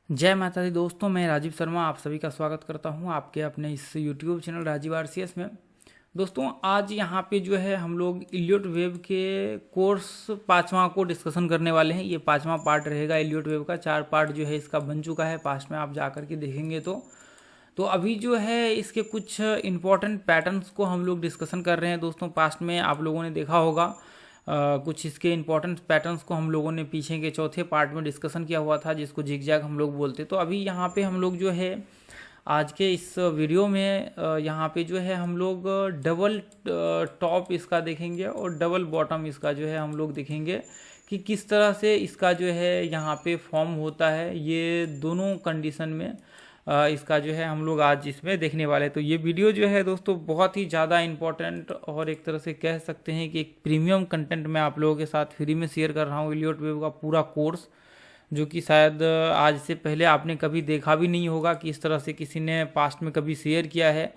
जय माता दी दोस्तों, मैं राजीव शर्मा आप सभी का स्वागत करता हूं आपके अपने इस YouTube चैनल राजीव आरसीएस में। दोस्तों आज यहां पे जो है हम लोग इलियट वेव के कोर्स पांचवा को डिस्कशन करने वाले हैं। ये पांचवा पार्ट रहेगा इलियट वेव का। 4 पार्ट जो है इसका बन चुका है, पास्ट में आप जा करके देखेंगे तो अभी जो है इसके कुछ इंपॉर्टेंट पैटर्न्स को हम लोग डिस्कशन कर रहे हैं। दोस्तों पास्ट में आप लोगों ने देखा होगा कुछ इसके इंपॉर्टेंट पैटर्न्स को हम लोगों ने पीछे के चौथे पार्ट में डिस्कशन किया हुआ था, जिसको जिगजैग हम लोग बोलते। तो अभी यहाँ पे हम लोग जो है आज के इस वीडियो में यहाँ पे जो है हम लोग डबल टॉप इसका देखेंगे और डबल बॉटम इसका जो है हम लोग देखेंगे कि किस तरह से इसका जो है यहाँ पे फॉर्म होता है। ये दोनों कंडीशन में इसका जो है हम लोग आज इसमें देखने वाले। तो ये वीडियो जो है दोस्तों बहुत ही ज़्यादा इम्पोर्टेंट और एक तरह से कह सकते हैं कि एक प्रीमियम कंटेंट मैं आप लोगों के साथ फ्री में शेयर कर रहा हूँ। इलियट वेव का पूरा कोर्स जो कि शायद आज से पहले आपने कभी देखा भी नहीं होगा कि इस तरह से किसी ने पास्ट में कभी शेयर किया है।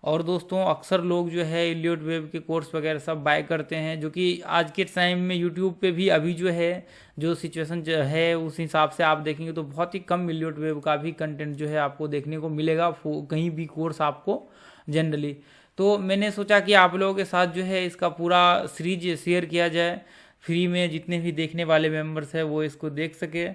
और दोस्तों अक्सर लोग जो है इलियट वेव के कोर्स वगैरह सब बाय करते हैं, जो कि आज के टाइम में यूट्यूब पे भी अभी जो है जो सिचुएशन जो है उस हिसाब से आप देखेंगे तो बहुत ही कम इलियट वेव का भी कंटेंट जो है आपको देखने को मिलेगा कहीं भी कोर्स आपको जनरली। तो मैंने सोचा कि आप लोगों के साथ जो है इसका पूरा सीरीज शेयर किया जाए फ्री में, जितने भी देखने वाले मेंबर्स हैं वो इसको देख सके।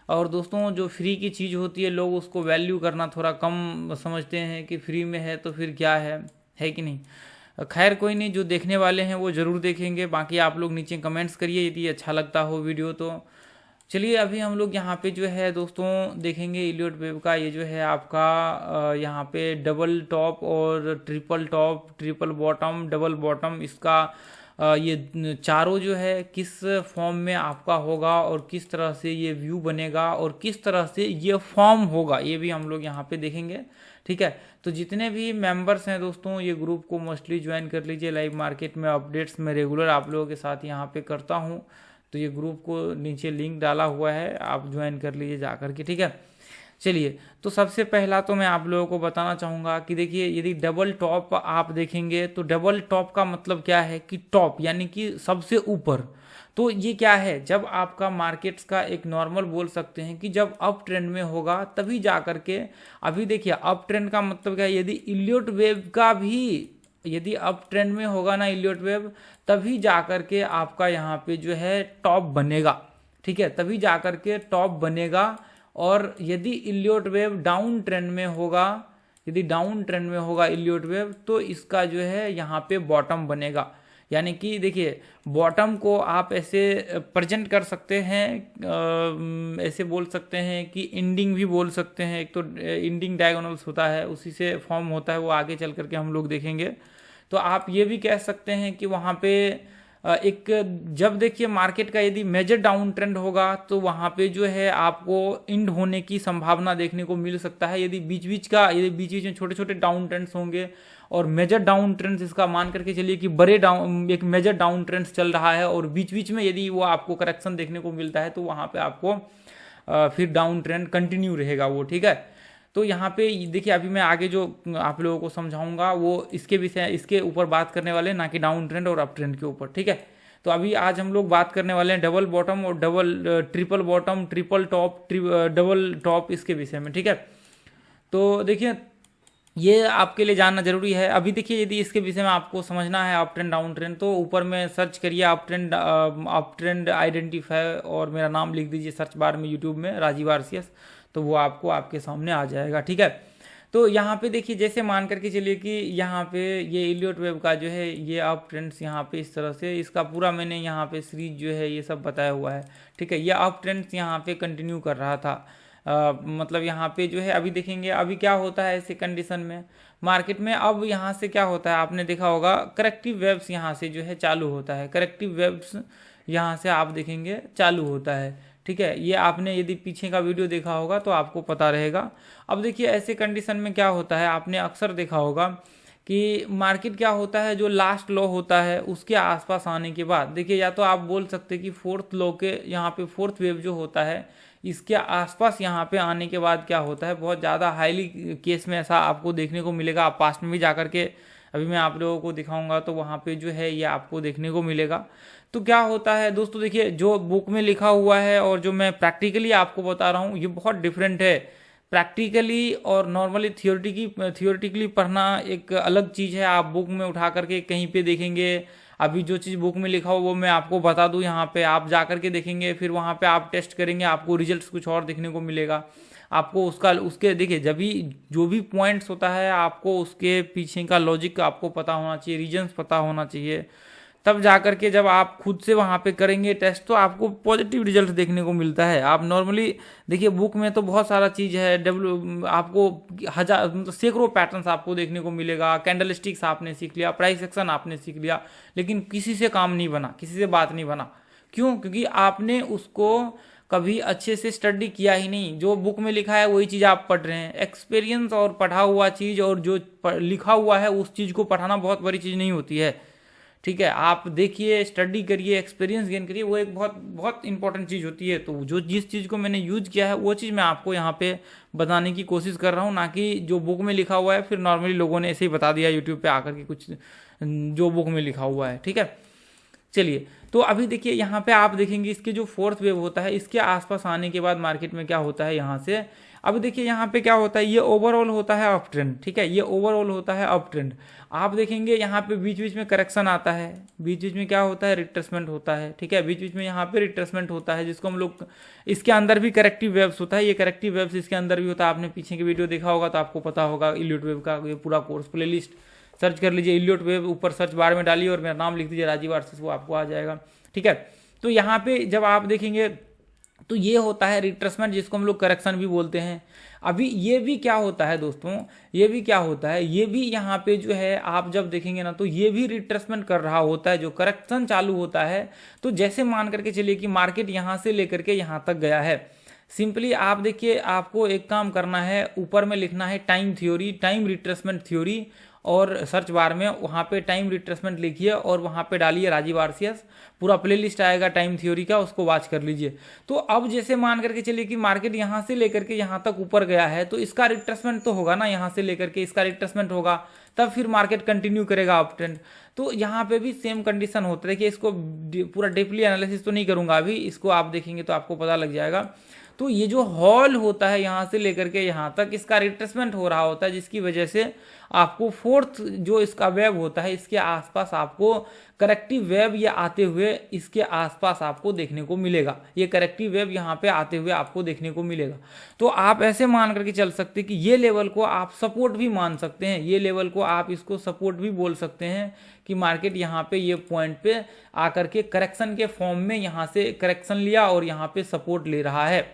और दोस्तों जो फ्री की चीज़ होती है लोग उसको वैल्यू करना थोड़ा कम समझते हैं कि फ्री में है तो फिर क्या है कि नहीं। खैर कोई नहीं, जो देखने वाले हैं वो ज़रूर देखेंगे। बाकी आप लोग नीचे कमेंट्स करिए यदि अच्छा लगता हो वीडियो तो। चलिए अभी हम लोग यहाँ पे जो है दोस्तों देखेंगे इलियट वेव का। ये जो है आपका यहाँ पे डबल टॉप और triple top, triple bottom, double bottom, इसका ये चारों जो है किस फॉर्म में आपका होगा और किस तरह से ये व्यू बनेगा और किस तरह से ये फॉर्म होगा, ये भी हम लोग यहाँ पे देखेंगे। ठीक है, तो जितने भी मेंबर्स हैं दोस्तों ये ग्रुप को मोस्टली ज्वाइन कर लीजिए। लाइव मार्केट में अपडेट्स मैं रेगुलर आप लोगों के साथ यहाँ पे करता हूँ, तो ये ग्रुप को नीचे लिंक डाला हुआ है, आप ज्वाइन कर लीजिए जा करके। ठीक है, चलिए तो सबसे पहला तो मैं आप लोगों को बताना चाहूँगा कि देखिए यदि डबल टॉप आप देखेंगे तो डबल टॉप का मतलब क्या है कि टॉप यानी कि सबसे ऊपर। तो ये क्या है, जब आपका मार्केट्स का एक नॉर्मल बोल सकते हैं कि जब अप ट्रेंड में होगा तभी जा करके, अभी देखिए अप ट्रेंड का मतलब क्या है, यदि इलियट वेव का भी यदि अप ट्रेंड में होगा ना इलियट वेव, तभी जा करके आपका यहाँ पे जो है टॉप बनेगा। ठीक है, तभी जा करके टॉप बनेगा। और यदि इलियट वेव डाउन ट्रेंड में होगा, यदि डाउन ट्रेंड में होगा इलियट वेव, तो इसका जो है यहाँ पे बॉटम बनेगा। यानी कि देखिए बॉटम को आप ऐसे प्रेजेंट कर सकते हैं, ऐसे बोल सकते हैं कि एंडिंग भी बोल सकते हैं। एक तो एंडिंग डायगोनल्स होता है उसी से फॉर्म होता है, वो आगे चल करके हम लोग देखेंगे। तो आप ये भी कह सकते हैं कि वहाँ पे एक जब देखिए मार्केट का यदि मेजर डाउन ट्रेंड होगा तो वहाँ पे जो है आपको इंड होने की संभावना देखने को मिल सकता है। यदि बीच बीच में छोटे छोटे डाउन ट्रेंड्स होंगे और मेजर डाउन ट्रेंड्स, इसका मान करके चलिए कि बड़े डाउन एक मेजर डाउन ट्रेंड्स चल रहा है और बीच बीच में यदि वो आपको करेक्शन देखने को मिलता है तो वहाँ पे आपको फिर डाउन ट्रेंड कंटिन्यू रहेगा वो। ठीक है, तो यहाँ पे देखिए अभी मैं आगे जो आप लोगों को समझाऊंगा वो इसके विषय इसके ऊपर बात करने वाले हैं, ना कि डाउन ट्रेंड और अप ट्रेंड के ऊपर। ठीक है, तो अभी आज हम लोग बात करने वाले हैं डबल बॉटम और triple bottom, triple top, double top, इसके विषय में। ठीक है, तो देखिए ये आपके लिए जानना जरूरी है। अभी देखिए यदि इसके विषय में आपको समझना है अप ट्रेंड डाउन ट्रेंड, तो ऊपर में सर्च करिए अप ट्रेंड आइडेंटिफाई और मेरा नाम लिख दीजिए सर्च बार में यूट्यूब में राजीव आरसीएस, तो वो आपको आपके सामने आ जाएगा। ठीक है, तो यहाँ पे देखिए जैसे मान करके चलिए कि यहाँ पे ये इलियट वेव का जो है ये अप ट्रेंड्स यहाँ पे इस तरह से, इसका पूरा मैंने यहाँ पे सीरीज जो है ये सब बताया हुआ है। ठीक है, ये अप ट्रेंड्स यहाँ पे कंटिन्यू कर रहा था। मतलब यहाँ पे जो है अभी देखेंगे अभी क्या होता है ऐसे कंडीशन में मार्केट में। अब यहाँ से क्या होता है आपने देखा होगा, करेक्टिव वेव्स यहाँ से जो है चालू होता है, करेक्टिव वेव्स यहाँ से आप देखेंगे चालू होता है। ठीक है, ये आपने यदि पीछे का वीडियो देखा होगा तो आपको पता रहेगा। अब देखिए ऐसे कंडीशन में क्या होता है, आपने अक्सर देखा होगा कि मार्केट क्या होता है, जो लास्ट लो होता है उसके आसपास आने के बाद देखिए, या तो आप बोल सकते हैं कि फोर्थ लो के यहाँ पे फोर्थ वेव जो होता है इसके आसपास यहाँ पे आने के बाद क्या होता है, बहुत ज़्यादा हाईली केस में ऐसा आपको देखने को मिलेगा। आप पास्ट में भी जा करके अभी मैं आप लोगों को दिखाऊंगा तो वहाँ पे जो है ये आपको देखने को मिलेगा। तो क्या होता है दोस्तों, देखिए जो बुक में लिखा हुआ है और जो मैं प्रैक्टिकली आपको बता रहा हूँ ये बहुत डिफरेंट है। प्रैक्टिकली और नॉर्मली थियोरेटिकली पढ़ना एक अलग चीज़ है। आप बुक में उठा करके कहीं पे देखेंगे, अभी जो चीज़ बुक में लिखा हो वो मैं आपको बता दूं, यहाँ पे आप जा करके देखेंगे, फिर वहाँ पे आप टेस्ट करेंगे, आपको रिजल्ट्स कुछ और देखने को मिलेगा। आपको उसके देखिए, जब भी जो भी पॉइंट्स होता है आपको उसके पीछे का लॉजिक आपको पता होना चाहिए, रीजंस पता होना चाहिए, तब जा करके जब आप खुद से वहाँ पे करेंगे टेस्ट तो आपको पॉजिटिव रिजल्ट देखने को मिलता है। आप नॉर्मली देखिए बुक में तो बहुत सारा चीज़ है, आपको हजार मतलब सैकड़ों पैटर्न्स आपको देखने को मिलेगा, कैंडल स्टिक्स आपने सीख लिया, प्राइस एक्शन आपने सीख लिया, लेकिन किसी से काम नहीं बना, किसी से बात नहीं बना। क्यों? क्योंकि आपने उसको कभी अच्छे से स्टडी किया ही नहीं। जो बुक में लिखा है वही चीज़ आप पढ़ रहे हैं। एक्सपीरियंस और पढ़ा हुआ चीज़ और जो लिखा हुआ है उस चीज़ को पढ़ाना बहुत बड़ी चीज़ नहीं होती है। ठीक है, आप देखिए, स्टडी करिए, एक्सपीरियंस गेन करिए, वो एक बहुत बहुत इंपॉर्टेंट चीज़ होती है। तो जो जिस चीज़ को मैंने यूज किया है वो चीज़ मैं आपको यहाँ पे बताने की कोशिश कर रहा हूँ, ना कि जो बुक में लिखा हुआ है फिर नॉर्मली लोगों ने ऐसे ही बता दिया यूट्यूब पे आकर के कुछ जो बुक में लिखा हुआ है। ठीक है, चलिए, तो अभी देखिए यहाँ पे आप देखेंगे इसके जो फोर्थ वेव होता है इसके आसपास आने के बाद मार्केट में क्या होता है यहाँ से। अब देखिए यहाँ पे क्या होता है, ये ओवरऑल होता है अप ट्रेंड। ठीक है, ये ओवरऑल होता है अप ट्रेंड। आप देखेंगे यहाँ पे बीच बीच में करेक्शन आता है, बीच बीच में क्या होता है, रिट्रेसमेंट होता है। ठीक है, बीच बीच में यहाँ पे रिट्रेसमेंट होता है, जिसको हम लोग, इसके अंदर भी करेक्टिव वेव्स होता है। ये करेक्टिव वेव्स इसके अंदर भी होता है। आपने पीछे की वीडियो देखा होगा तो आपको पता होगा, इलियट वेव का ये पूरा कोर्स प्लेलिस्ट सर्च कर लीजिए, इलियट वेव ऊपर सर्च बार में डालिए और मेरा नाम लिख दीजिए राजीव आरसीएस, वो आपको आ जाएगा। ठीक है, तो यहाँ पे जब आप देखेंगे तो ये होता है रिट्रेसमेंट, जिसको हम लोग करेक्शन भी बोलते हैं। अभी ये भी क्या होता है दोस्तों, ये भी क्या होता है, ये भी यहाँ पे जो है आप जब देखेंगे ना तो ये भी रिट्रेसमेंट कर रहा होता है। जो करेक्शन चालू होता है, तो जैसे मान करके चलिए कि मार्केट यहाँ से लेकर के यहाँ तक गया है, सिंपली आप देखिए, आपको एक काम करना है, ऊपर में लिखना है time theory, time retracement theory, और सर्च बार में वहाँ पे टाइम रिट्रेसमेंट लिखिए और वहाँ पे डालिए राजीव आरसीएस, पूरा प्लेलिस्ट आएगा टाइम थ्योरी का, उसको वॉच कर लीजिए। तो अब जैसे मान करके चलिए कि मार्केट यहाँ से लेकर के यहाँ तक ऊपर गया है, तो इसका रिट्रेसमेंट तो होगा ना, यहाँ से लेकर के इसका रिट्रेसमेंट होगा, तब फिर मार्केट कंटिन्यू करेगा अप ट्रेंड। तो यहाँ पे भी सेम कंडीशन होता है। देखिए, इसको पूरा डीपली एनालिसिस तो नहीं करूँगा अभी, इसको आप देखेंगे तो आपको पता लग जाएगा। तो ये जो हॉल होता है यहाँ से लेकर के यहाँ तक, इसका रिट्रेसमेंट हो रहा होता है, जिसकी वजह से आपको फोर्थ जो इसका वेव होता है इसके आसपास आपको करेक्टिव वेव ये आते हुए इसके आसपास आपको देखने को मिलेगा। ये करेक्टिव वेव यहाँ पे आते हुए आपको देखने को मिलेगा। तो आप ऐसे मान करके चल सकते हैं कि ये लेवल को आप सपोर्ट भी मान सकते हैं, ये लेवल को आप इसको सपोर्ट भी बोल सकते हैं कि मार्केट यहाँ पे ये पॉइंट पे आकर के करेक्शन के फॉर्म में यहाँ से करेक्शन लिया और यहाँ पे सपोर्ट ले रहा है।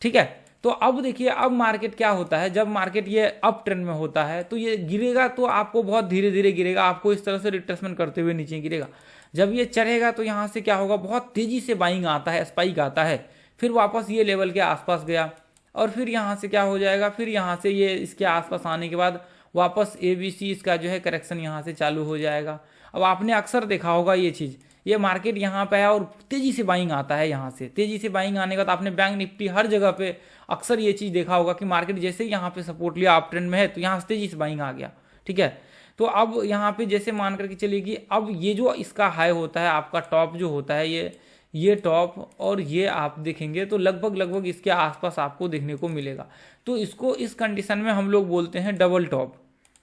ठीक है, तो अब देखिए, अब मार्केट क्या होता है, जब मार्केट ये अप ट्रेंड में होता है तो ये गिरेगा तो आपको बहुत धीरे धीरे गिरेगा, आपको इस तरह से रिट्रेसमेंट करते हुए नीचे गिरेगा। जब ये चढ़ेगा तो यहाँ से क्या होगा, बहुत तेजी से बाइंग आता है, स्पाइक आता है, फिर वापस ये लेवल के आसपास गया और फिर यहाँ से क्या हो जाएगा, फिर यहाँ से ये इसके आसपास आने के बाद वापस ABC इसका जो है करेक्शन यहाँ से चालू हो जाएगा। अब आपने अक्सर देखा होगा ये चीज़, ये मार्केट यहाँ पे आया और तेजी से बाइंग आता है, यहाँ से तेजी से बाइंग आने के बाद आपने बैंक निफ्टी हर जगह पे अक्सर ये चीज़ देखा होगा कि मार्केट जैसे ही यहाँ पे सपोर्ट लिया अप ट्रेंड में है तो यहाँ से तेजी से बाइंग आ गया। ठीक है, तो अब यहाँ पे जैसे मान करके चलिए कि अब ये जो इसका हाई होता है, आपका टॉप जो होता है, ये टॉप और ये आप देखेंगे तो लगभग इसके आसपास आपको देखने को मिलेगा। तो इसको इस कंडीशन में हम लोग बोलते हैं डबल टॉप।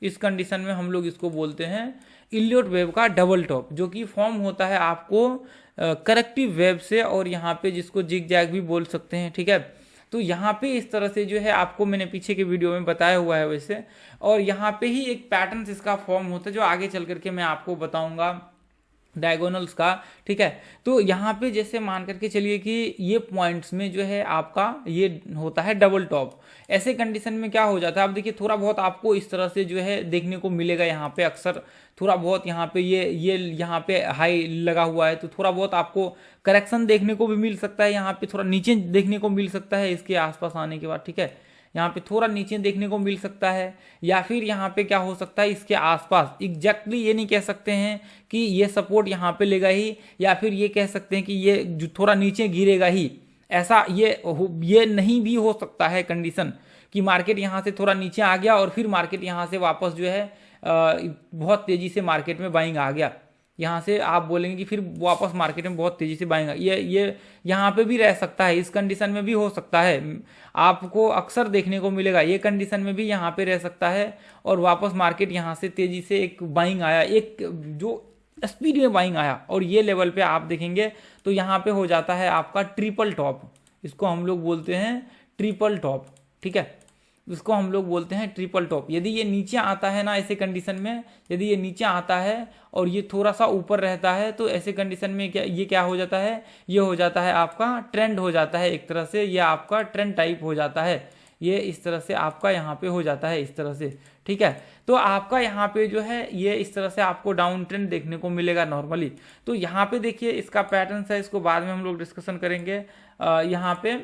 इस कंडीशन में हम लोग इसको बोलते हैं इलियट वेव का डबल टॉप, जो कि फॉर्म होता है आपको करेक्टिव वेव से, और यहाँ पे जिसको जिग जैग भी बोल सकते हैं। ठीक है, तो यहाँ पे इस तरह से जो है आपको मैंने पीछे के वीडियो में बताया हुआ है वैसे, और यहाँ पे ही एक पैटर्न इसका फॉर्म होता है जो आगे चल करके मैं आपको बताऊंगा डायगोनल्स का। ठीक है, तो यहाँ पे जैसे मान करके चलिए कि ये पॉइंट्स में जो है आपका ये होता है डबल टॉप। ऐसे कंडीशन में क्या हो जाता है, आप देखिए थोड़ा बहुत आपको इस तरह से जो है देखने को मिलेगा। यहाँ पे अक्सर थोड़ा बहुत यहाँ पे ये यहाँ पे हाई लगा हुआ है, तो थोड़ा बहुत आपको करेक्शन देखने को भी मिल सकता है। यहाँ पे थोड़ा नीचे देखने को मिल सकता है इसके आसपास आने के बाद। ठीक है, यहाँ पे थोड़ा नीचे देखने को मिल सकता है, या फिर यहाँ पे क्या हो सकता है इसके आसपास, एग्जैक्टली ये नहीं कह सकते हैं कि ये सपोर्ट यहाँ पे लेगा ही, या फिर ये कह सकते हैं कि ये जो थोड़ा नीचे गिरेगा ही। ऐसा ये नहीं भी हो सकता है कंडीशन कि मार्केट यहाँ से थोड़ा नीचे आ गया और फिर मार्केट यहाँ से वापस जो है बहुत तेजी से मार्केट में बाइंग आ गया। यहाँ से आप बोलेंगे कि फिर वापस मार्केट में बहुत तेजी से बाइंग ये यहाँ पे भी रह सकता है, इस कंडीशन में भी हो सकता है, आपको अक्सर देखने को मिलेगा। ये कंडीशन में भी यहाँ पे रह सकता है और वापस मार्केट यहाँ से तेजी से एक बाइंग आया, एक जो स्पीड में बाइंग आया और ये लेवल पे आप देखेंगे तो यहाँ पे हो जाता है आपका ट्रिपल टॉप। इसको हम लोग बोलते हैं ट्रिपल टॉप, ठीक है, इसको हम लोग बोलते हैं ट्रिपल टॉप। यदि ये नीचे आता है ना ऐसे कंडीशन में, यदि ये नीचे आता है और ये थोड़ा सा ऊपर रहता है तो ऐसे कंडीशन में क्या हो जाता है, ये हो जाता है आपका ट्रेंड हो जाता है एक तरह से, ये आपका ट्रेंड टाइप हो जाता है, ये इस तरह से आपका यहाँ पे हो जाता है इस तरह से, ठीक है। तो आपका यहाँ पे जो है ये इस तरह से आपको डाउन ट्रेंड देखने को मिलेगा नॉर्मली। तो यहाँ पे देखिए इसका पैटर्न है, इसको बाद में हम लोग डिस्कशन करेंगे यहाँ पे।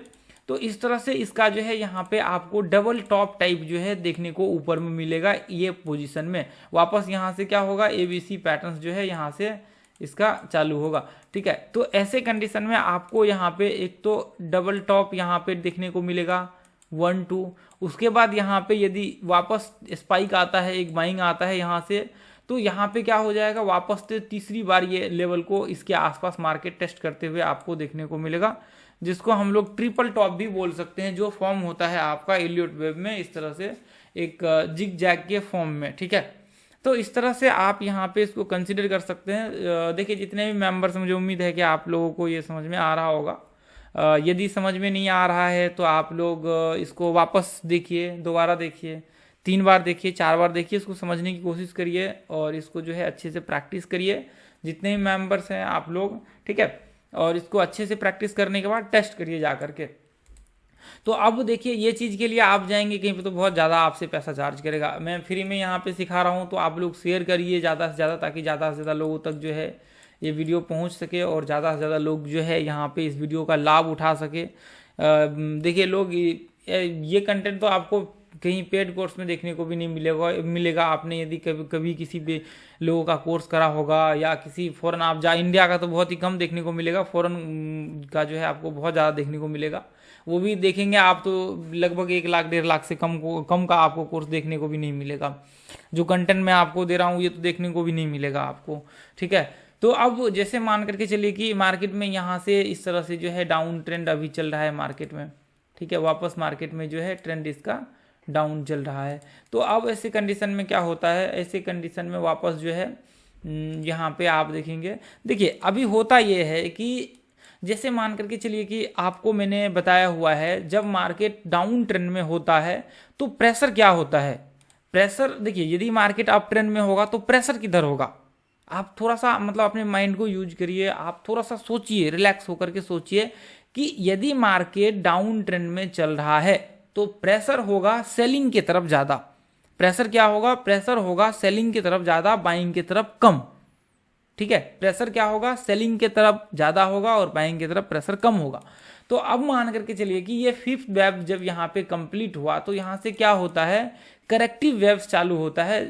तो इस तरह से इसका जो है यहाँ पे आपको डबल टॉप टाइप जो है देखने को ऊपर में मिलेगा ये पोजीशन में। वापस यहाँ से क्या होगा, ABC पैटर्न्स जो है यहाँ से इसका चालू होगा, ठीक है। तो ऐसे कंडीशन में आपको यहाँ पे एक तो डबल टॉप यहाँ पे देखने को मिलेगा 1 2, उसके बाद यहाँ पे यदि वापस स्पाइक आता है, एक बाइंग आता है यहाँ से, तो यहाँ पे क्या हो जाएगा, वापस से तीसरी बार ये लेवल को इसके आसपास मार्केट टेस्ट करते हुए आपको देखने को मिलेगा, जिसको हम लोग ट्रिपल टॉप भी बोल सकते हैं, जो फॉर्म होता है आपका इलियट वेव में इस तरह से एक जिग जैग के फॉर्म में, ठीक है। तो इस तरह से आप यहाँ पे इसको कंसिडर कर सकते हैं। देखिए जितने भी मेंबर्स, मुझे उम्मीद है कि आप लोगों को ये समझ में आ रहा होगा। यदि समझ में नहीं आ रहा है तो आप लोग इसको वापस देखिए, दोबारा देखिए, 3 बार देखिए, 4 बार देखिए, इसको समझने की कोशिश करिए और इसको जो है अच्छे से प्रैक्टिस करिए, जितने भी मेंबर्स हैं आप लोग, ठीक है। और इसको अच्छे से प्रैक्टिस करने के बाद टेस्ट करिए जा करके। तो अब देखिए ये चीज़ के लिए आप जाएंगे कहीं पे तो बहुत ज़्यादा आपसे पैसा चार्ज करेगा। मैं फ्री में यहाँ पे सिखा रहा हूँ, तो आप लोग शेयर करिए ज़्यादा से ज़्यादा, ताकि ज़्यादा से ज़्यादा लोगों तक जो है ये वीडियो पहुँच सके और ज़्यादा से ज़्यादा लोग जो है यहाँ पे इस वीडियो का लाभ उठा सके। देखिए लोग ये कंटेंट तो आपको कहीं पेड कोर्स में देखने को भी नहीं मिलेगा। आपने यदि कभी किसी भी लोगों का कोर्स करा होगा या किसी फॉरेन, आप इंडिया का तो बहुत ही कम देखने को मिलेगा, फॉरेन का जो है आपको बहुत ज़्यादा देखने को मिलेगा। वो भी देखेंगे आप तो लगभग 1 लाख 1.5 लाख से कम का आपको कोर्स देखने को भी नहीं मिलेगा। जो कंटेंट मैं आपको दे रहा हूँ ये तो देखने को भी नहीं मिलेगा आपको, ठीक है। तो अब जैसे मान करके चलिए कि मार्केट में यहाँ से इस तरह से जो है डाउन ट्रेंड अभी चल रहा है मार्केट में, ठीक है। वापस मार्केट में जो है ट्रेंड इसका डाउन चल रहा है। तो अब ऐसे कंडीशन में क्या होता है, ऐसे कंडीशन में वापस जो है यहाँ पे आप देखेंगे, देखिए अभी होता ये है कि जैसे मान करके चलिए कि आपको मैंने बताया हुआ है, जब मार्केट डाउन ट्रेंड में होता है तो प्रेशर क्या होता है। प्रेशर देखिए, यदि मार्केट अप ट्रेंड में होगा तो प्रेशर किधर होगा। आप थोड़ा सा मतलब अपने माइंड को यूज करिए, आप थोड़ा सा सोचिए, रिलैक्स होकर के सोचिए कि यदि मार्केट डाउन ट्रेंड में चल रहा है तो प्रेशर होगा सेलिंग की तरफ ज़्यादा। प्रेशर क्या होगा, प्रेशर होगा सेलिंग की तरफ ज़्यादा, बाइंग की तरफ कम, ठीक है। प्रेशर क्या होगा, सेलिंग की तरफ ज़्यादा होगा और बाइंग की तरफ प्रेशर कम होगा। तो अब मान करके चलिए कि ये 5th वेव जब यहाँ पे कंप्लीट हुआ तो यहाँ से क्या होता है, करेक्टिव वेव्स चालू होता है।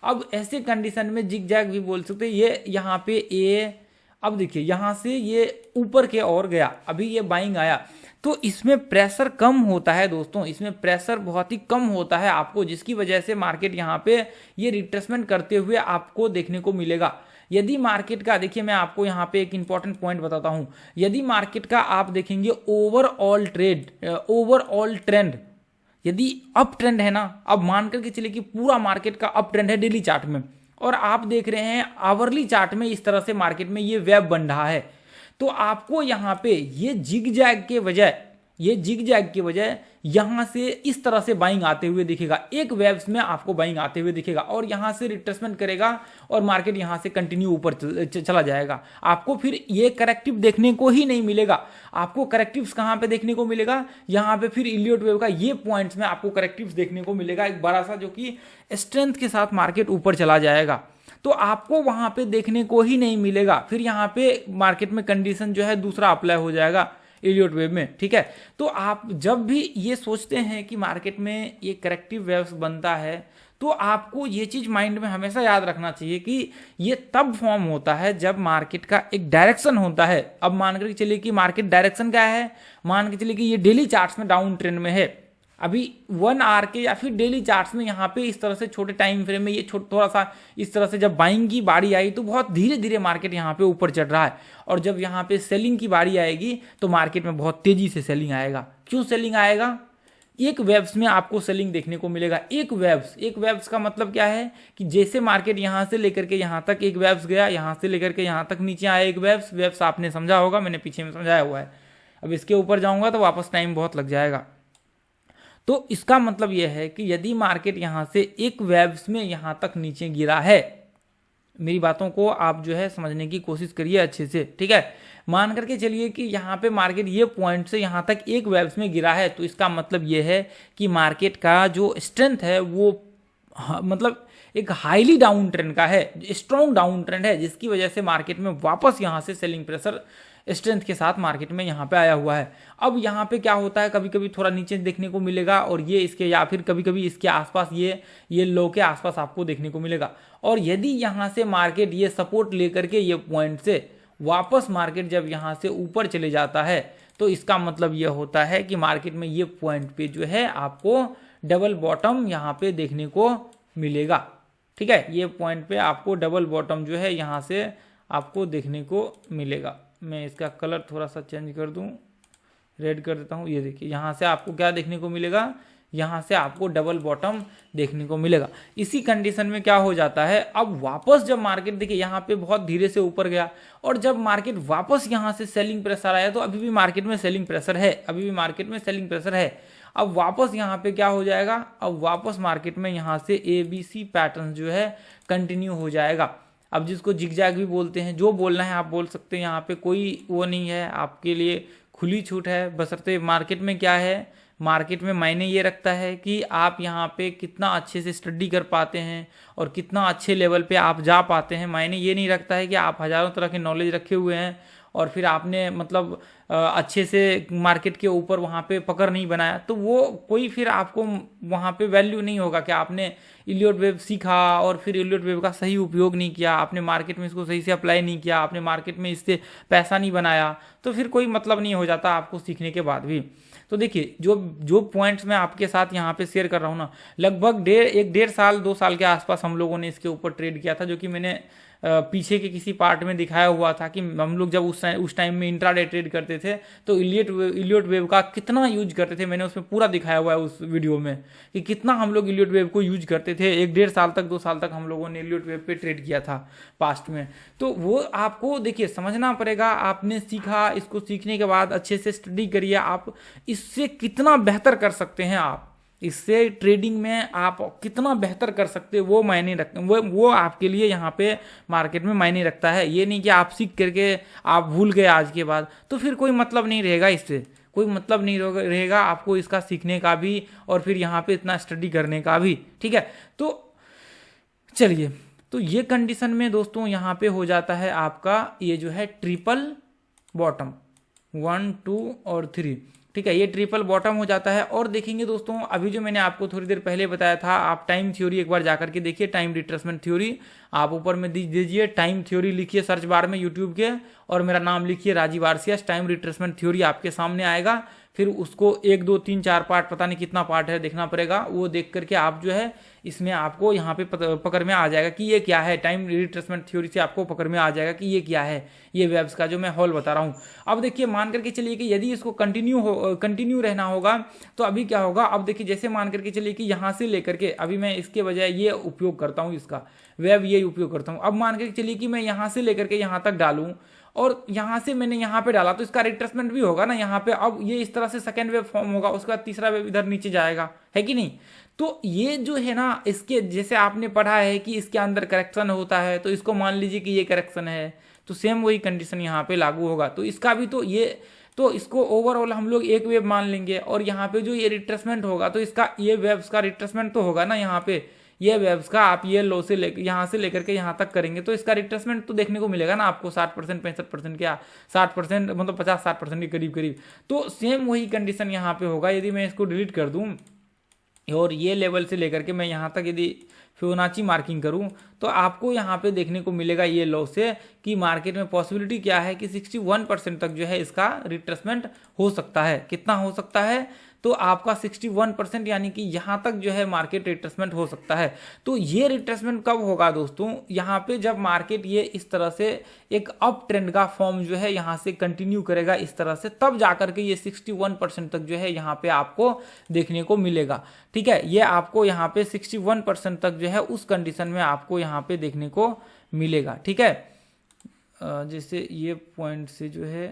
अब ऐसे कंडीशन में जिग जैग भी बोल सकते हैं। ये यहाँ पे अब देखिए यहाँ से ये ऊपर के ओर गया, अभी ये बाइंग आया, तो इसमें प्रेशर कम होता है दोस्तों, इसमें प्रेशर बहुत ही कम होता है आपको, जिसकी वजह से मार्केट यहाँ पे ये रिट्रेसमेंट करते हुए आपको देखने को मिलेगा। यदि मार्केट का देखिए, मैं आपको यहाँ पे एक इंपॉर्टेंट पॉइंट बताता हूँ, यदि मार्केट का आप देखेंगे ओवरऑल ट्रेंड यदि अप ट्रेंड है ना, अब मान करके चलिए कि पूरा मार्केट का अप ट्रेंड है डेली चार्ट में, और आप देख रहे हैं आवरली चार्ट में इस तरह से मार्केट में ये वेव बन रहा है, तो आपको यहाँ पे ये जिग जैग के बजाय यहाँ से इस तरह से बाइंग आते हुए दिखेगा, एक वेव्स में आपको बाइंग आते हुए दिखेगा और यहाँ से रिट्रेसमेंट करेगा और मार्केट यहाँ से कंटिन्यू ऊपर चला जाएगा। आपको फिर ये करेक्टिव देखने को ही नहीं मिलेगा। आपको करेक्टिव्स कहाँ पे देखने को मिलेगा, यहाँ पे फिर इलियट वेव का ये पॉइंट्स में आपको करेक्टिव्स देखने को मिलेगा, एक बड़ा सा, जो कि स्ट्रेंथ के साथ मार्केट ऊपर चला जाएगा। तो आपको वहां पे देखने को ही नहीं मिलेगा। फिर यहाँ पे मार्केट में कंडीशन जो है दूसरा अप्लाई हो जाएगा इलियट वेव में, ठीक है। तो आप जब भी ये सोचते हैं कि मार्केट में ये करेक्टिव वेव्स बनता है, तो आपको ये चीज माइंड में हमेशा याद रखना चाहिए कि ये तब फॉर्म होता है जब मार्केट का एक डायरेक्शन होता है। अब मान कर चलिए कि मार्केट डायरेक्शन क्या है, मान के चलिए कि ये डेली चार्ट्स में डाउन ट्रेंड में है, अभी 1 आवर के या फिर डेली चार्ट्स में यहाँ पे इस तरह से छोटे टाइम फ्रेम में ये थोड़ा सा इस तरह से जब बाइंग की बारी आई तो बहुत धीरे धीरे मार्केट यहाँ पे ऊपर चढ़ रहा है, और जब यहाँ पे सेलिंग की बारी आएगी तो मार्केट में बहुत तेजी से सेलिंग आएगा। क्यों सेलिंग आएगा? एक वेव्स में आपको सेलिंग देखने को मिलेगा। एक वेव्स का मतलब क्या है कि जैसे मार्केट यहाँ से लेकर के यहाँ तक एक वेव्स गया, यहाँ से लेकर के यहाँ तक नीचे आया एक वेव्स आपने समझा होगा, मैंने पीछे में समझाया हुआ है। अब इसके ऊपर जाऊंगा तो वापस टाइम बहुत लग जाएगा। तो इसका मतलब यह है कि यदि मार्केट यहाँ से एक वेव्स में यहाँ तक नीचे गिरा है, मेरी बातों को आप जो है समझने की कोशिश करिए अच्छे से, ठीक है। मान करके चलिए कि यहाँ पे मार्केट ये पॉइंट से यहाँ तक एक वेव्स में गिरा है, तो इसका मतलब ये है कि मार्केट का जो स्ट्रेंथ है वो मतलब एक हाईली डाउन ट्रेंड का है, स्ट्रॉन्ग डाउन ट्रेंड है, जिसकी वजह से मार्केट में वापस यहाँ से सेलिंग प्रेशर स्ट्रेंथ के साथ मार्केट में यहाँ पे आया हुआ है। अब यहाँ पे क्या होता है, कभी कभी थोड़ा नीचे देखने को मिलेगा और ये इसके या फिर कभी कभी इसके आसपास ये लो के आसपास आपको देखने को मिलेगा। और यदि यहाँ से मार्केट ये सपोर्ट लेकर के ये पॉइंट से वापस मार्केट जब यहाँ से ऊपर चले जाता है तो इसका मतलब ये होता है कि मार्केट में ये पॉइंट पे जो है आपको डबल बॉटम यहाँ पे देखने को मिलेगा, ठीक है। ये पॉइंट पे आपको डबल बॉटम जो है यहाँ से आपको देखने को मिलेगा। मैं इसका कलर थोड़ा सा चेंज कर दूं, रेड कर देता हूं। ये देखिए यहाँ से आपको क्या देखने को मिलेगा, यहाँ से आपको डबल बॉटम देखने को मिलेगा। इसी कंडीशन में क्या हो जाता है, अब वापस जब मार्केट देखिए यहाँ पे बहुत धीरे से ऊपर गया और जब मार्केट वापस यहाँ से सेलिंग प्रेशर आया तो अभी भी मार्केट में सेलिंग प्रेशर है, अभी भी मार्केट में सेलिंग प्रेशर है। अब वापस यहाँ पे क्या हो जाएगा, अब वापस मार्केट में यहाँ से ABC पैटर्न जो है कंटिन्यू हो जाएगा। अब जिसको जिगजैग भी बोलते हैं, जो बोलना है आप बोल सकते हैं, यहाँ पे कोई वो नहीं है, आपके लिए खुली छूट है। बशर्ते मार्केट में क्या है, मार्केट में मायने ये रखता है कि आप यहाँ पे कितना अच्छे से स्टडी कर पाते हैं और कितना अच्छे लेवल पे आप जा पाते हैं। मायने ये नहीं रखता है कि आप हज़ारों तरह के नॉलेज रखे हुए हैं और फिर आपने मतलब अच्छे से मार्केट के ऊपर वहाँ पे पकड़ नहीं बनाया, तो वो कोई फिर आपको वहाँ पे वैल्यू नहीं होगा कि आपने इलियट वेव सीखा और फिर इलियट वेव का सही उपयोग नहीं किया, आपने मार्केट में इसको सही से अप्लाई नहीं किया, आपने मार्केट में इससे पैसा नहीं बनाया, तो फिर कोई मतलब नहीं हो जाता आपको सीखने के बाद भी। तो देखिए जो पॉइंट्स मैं आपके साथ यहाँ पे शेयर कर रहा हूँ ना, लगभग 1.5 साल के आसपास हम लोगों ने इसके ऊपर ट्रेड किया था, जो कि मैंने पीछे के किसी पार्ट में दिखाया हुआ था कि हम लोग जब उस टाइम में इंट्राडे ट्रेड करते थे तो इलियट वेव का कितना यूज करते थे। मैंने उसमें पूरा दिखाया हुआ है उस वीडियो में कि कितना हम लोग इलियट वेव को यूज करते थे। 1.5 साल तक 2 साल तक हम लोगों ने इलियट वेव पे ट्रेड किया था पास्ट में। तो वो आपको देखिए समझना पड़ेगा। आपने सीखा, इसको सीखने के बाद अच्छे से स्टडी करिए, आप इससे कितना बेहतर कर सकते हैं, आप इससे ट्रेडिंग में आप कितना बेहतर कर सकते हैं वो मायने रख वो आपके लिए यहाँ पे मार्केट में मायने रखता है। ये नहीं कि आप सीख करके आप भूल गए आज के बाद, तो फिर कोई मतलब नहीं रहेगा, इससे कोई मतलब नहीं रहेगा आपको इसका सीखने का भी और फिर यहाँ पे इतना स्टडी करने का भी, ठीक है। तो चलिए, तो ये कंडीशन में दोस्तों यहाँ पे हो जाता है आपका ये जो है ट्रिपल बॉटम 1 2 और 3, ठीक है। ये ट्रिपल बॉटम हो जाता है। और देखेंगे दोस्तों, अभी जो मैंने आपको थोड़ी देर पहले बताया था, आप टाइम थ्योरी एक बार जाकर के देखिए, टाइम रिट्रेसमेंट थ्योरी आप ऊपर में दीजिए, टाइम थ्योरी लिखिए सर्च बार में यूट्यूब के और मेरा नाम लिखिए Rajiv RCS, time retracement theory आपके सामने आएगा। फिर उसको 1 2 3 4 पार्ट, पता नहीं कितना पार्ट है देखना पड़ेगा, वो देख करके आप जो है इसमें आपको यहाँ पे पकड़ में आ जाएगा कि ये क्या है। टाइम रिट्रेसमेंट थ्योरी से आपको पकड़ में आ जाएगा कि ये क्या है, ये वेव्स का जो मैं हॉल बता रहा हूँ। अब देखिए मान करके चलिए कि यदि इसको कंटिन्यू रहना होगा तो अभी क्या होगा। अब देखिए जैसे मान करके चलिए कि यहाँ से लेकर के अभी मैं इसके बजाय ये उपयोग करता हूँ, इसका वेव ये उपयोग करता हूँ। अब मान करके चलिए कि मैं यहाँ से लेकर के यहाँ तक डालूं और यहाँ से मैंने यहाँ पे डाला तो इसका रिट्रेसमेंट भी होगा ना यहाँ पे। अब ये इस तरह से सेकेंड वेव फॉर्म होगा, उसके बाद तीसरा वेव इधर नीचे जाएगा, है कि नहीं। तो ये जो है ना, इसके जैसे आपने पढ़ा है कि इसके अंदर करेक्शन होता है, तो इसको मान लीजिए कि ये करेक्शन है, तो सेम वही कंडीशन यहाँ पे लागू होगा। तो इसका भी तो इसको ओवरऑल हम लोग एक वेव मान लेंगे और यहाँ पे जो ये रिट्रेसमेंट होगा तो इसका ये वेव्स का रिट्रेसमेंट तो होगा ना यहाँ पे, ये वेव्स का आप ये लो से यहाँ से लेकर के यहाँ तक करेंगे तो इसका रिट्रेसमेंट तो देखने को मिलेगा ना आपको 60% 65% क्या 60% मतलब 50-60% के करीब करीब। तो सेम वही कंडीशन यहाँ पे होगा। यदि मैं इसको डिलीट कर दूँ और ये लेवल से लेकर के मैं यहाँ तक यदि फिबोनाची मार्किंग करूं तो आपको यहाँ पे देखने को मिलेगा ये लो से कि मार्केट में पॉसिबिलिटी क्या है कि 61% तक जो है इसका रिट्रेसमेंट हो सकता है। कितना हो सकता है? तो आपका 61% यानी कि यहाँ तक जो है मार्केट रिट्रेसमेंट हो सकता है। तो ये रिट्रेसमेंट कब होगा दोस्तों, यहाँ पे जब मार्केट ये इस तरह से एक अप ट्रेंड का फॉर्म जो है यहाँ से कंटिन्यू करेगा इस तरह से, तब जाकर के ये 61% तक जो है यहाँ पे आपको देखने को मिलेगा। ठीक है, ये आपको यहाँ पे 61% तक जो है उस कंडीशन में आपको यहाँ पे देखने को मिलेगा। ठीक है, जैसे ये पॉइंट से जो है,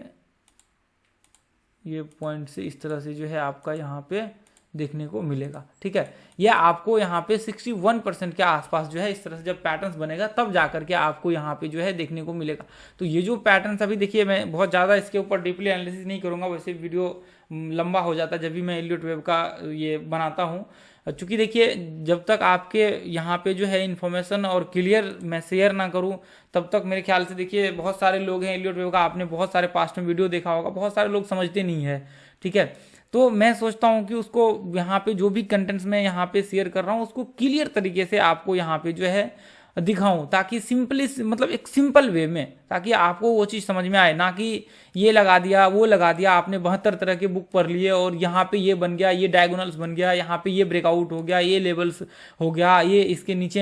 ये पॉइंट से इस तरह से जो है आपका यहाँ पे देखने को मिलेगा। ठीक है, ये आपको यहाँ पे 61% के आसपास जो है इस तरह से जब पैटर्न्स बनेगा तब जाकर के आपको यहाँ पे जो है देखने को मिलेगा। तो ये जो पैटर्न्स अभी देखिए, मैं बहुत ज़्यादा इसके ऊपर डीपली एनालिसिस नहीं करूँगा, वैसे वीडियो लंबा हो जाता है जब भी मैं एलियट वेव का ये बनाता हूँ। चूँकि देखिए, जब तक आपके यहाँ पे जो है इन्फॉर्मेशन और क्लियर मैं शेयर ना करूँ तब तक मेरे ख्याल से देखिए बहुत सारे लोग हैं एलियट वेव का, आपने बहुत सारे पास्ट में वीडियो देखा होगा, बहुत सारे लोग समझते नहीं है। ठीक है, तो मैं सोचता हूँ कि उसको यहाँ पे जो भी कंटेंट्स मैं यहाँ पे शेयर कर रहा हूँ उसको क्लियर तरीके से आपको यहाँ पे जो है दिखाऊं, ताकि सिंपली मतलब एक सिंपल वे में, ताकि आपको वो चीज़ समझ में आए, ना कि ये लगा दिया वो लगा दिया, आपने 72 तरह के बुक पढ़ लिए और यहाँ पे ये बन गया, ये डायगोनल्स बन गया, यहाँ पे ये ब्रेकआउट हो गया, ये लेवल्स हो गया, ये इसके नीचे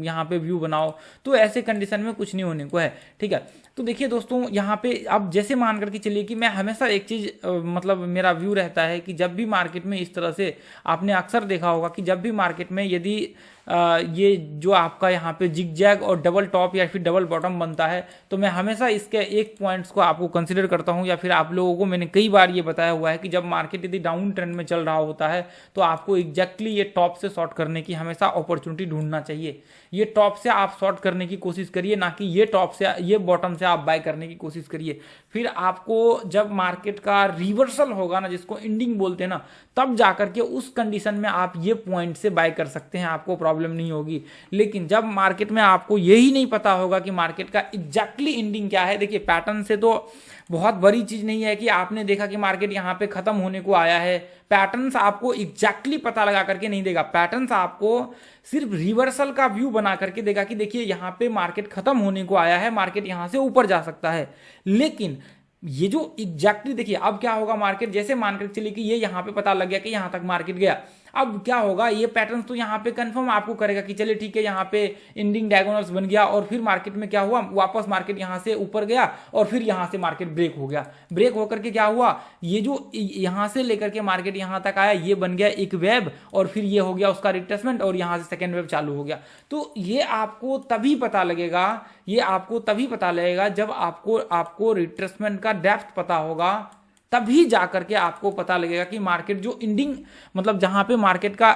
यहाँ पे व्यू बनाओ, तो ऐसे कंडीशन में कुछ नहीं होने को है। ठीक है, तो देखिए दोस्तों, यहाँ पे अब जैसे मान करके चलिए कि मैं हमेशा एक चीज़ मतलब मेरा व्यू रहता है कि जब भी मार्केट में इस तरह से, आपने अक्सर देखा होगा कि जब भी मार्केट में यदि ये जो आपका यहाँ पे जिगजैग और डबल टॉप या फिर डबल बॉटम बनता है, तो मैं हमेशा इसके एक पॉइंट्स को आपको कंसिडर करता हूँ, या फिर आप लोगों को मैंने कई बार ये बताया हुआ है कि जब मार्केट यदि डाउन ट्रेंड में चल रहा होता है तो आपको एग्जैक्टली ये टॉप से शॉर्ट करने की हमेशा अपॉर्चुनिटी ढूंढना चाहिए। ये टॉप से आप शॉर्ट करने की कोशिश करिए, ना कि ये टॉप से, ये बॉटम से आप बाय करने की कोशिश करिए। फिर आपको जब मार्केट का रिवर्सल होगा ना, जिसको एंडिंग बोलते हैं ना, तब जाकर के उस कंडीशन में आप ये पॉइंट से बाय कर सकते हैं, आपको प्रॉब्लम नहीं होगी। लेकिन जब मार्केट में आपको यही नहीं पता होगा कि मार्केट का एग्जैक्टली एंडिंग क्या है, देखिए पैटर्न से तो बहुत बड़ी चीज नहीं है कि आपने देखा कि मार्केट यहाँ पे खत्म होने को आया है। पैटर्न्स आपको एग्जैक्टली पता लगा करके नहीं देगा, पैटर्न्स आपको सिर्फ रिवर्सल का व्यू बना करके देगा कि देखिए यहाँ पे मार्केट खत्म होने को आया है, मार्केट यहाँ से ऊपर जा सकता है। लेकिन ये जो एग्जैक्टली देखिए अब क्या होगा, मार्केट जैसे मान कर चलिए कि ये यहाँ पे पता लग गया कि यहाँ तक मार्केट गया, अब क्या होगा, ये पैटर्न तो यहाँ पे कंफर्म आपको करेगा कि चलिए ठीक है, यहाँ पे एंडिंग डायगोनल्स बन गया, और फिर मार्केट में क्या हुआ, वापस मार्केट यहाँ से ऊपर गया और फिर यहाँ से मार्केट ब्रेक हो गया। ब्रेक होकर के क्या हुआ, ये जो यहाँ से लेकर के मार्केट यहाँ तक आया, ये बन गया एक वेब, और फिर ये हो गया उसका रिट्रेसमेंट, और यहाँ से सेकेंड वेब चालू हो गया। तो ये आपको तभी पता लगेगा, ये आपको तभी पता लगेगा जब आपको रिट्रेसमेंट का डेप्थ पता होगा, तभी जाकर के आपको पता लगेगा कि मार्केट जो एंडिंग मतलब जहां पे मार्केट का